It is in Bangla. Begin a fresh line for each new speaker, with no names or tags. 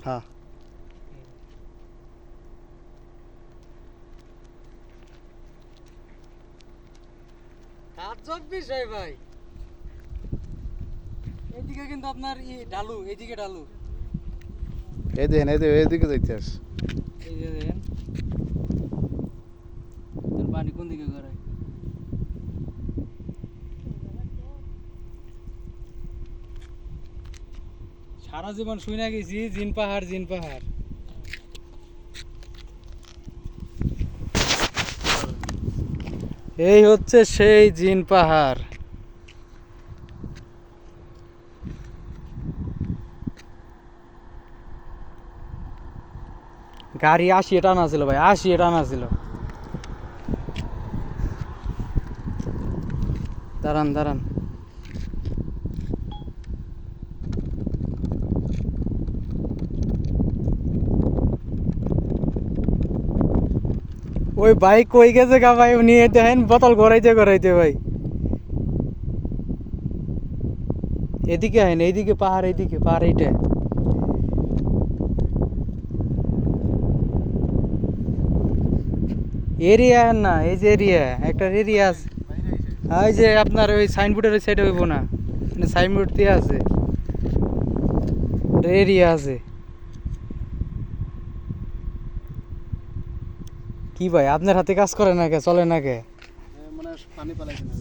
হ্যাঁ
তাজ্জব বিষয় ভাই। এইদিকে কিন্তু আপনার ঢালু, এইদিকে ঢালু।
এই দেখেন এইদিকে যাইতেছ
এই যে দেখেন তোর পানি কোন দিকে গড়ায়। সারা জীবন শুই না গেছি জিন পাহাড় জিন পাহাড়। এই হচ্ছে সেই জিন পাহাড়। গাড়ি 80 টানা ছিল ভাই, 80 টানা ছিল। দাঁড়ান দাঁড়ান, ওই বাইক কই গেছে গা ভাই, উনি দেখেন বোতল গড়াইতে গড়াইতে ভাই। এদিকে আহেন, এইদিকে পাহাড়, এইদিকে পাহাড়, এইটা এরিয়া না, এই যে এরিয়া, একটা এরিয়া আছে। এই যে আপনার ওই সাইনবোর্ডের ওই সাইডে হইব না, সাইনবোর্ড দিয়ে আছে, এরিয়া আছে। কি ভাই আপনার হাতে কাজ করে না কে, চলে না কে?
মানে পানি পালাইছে না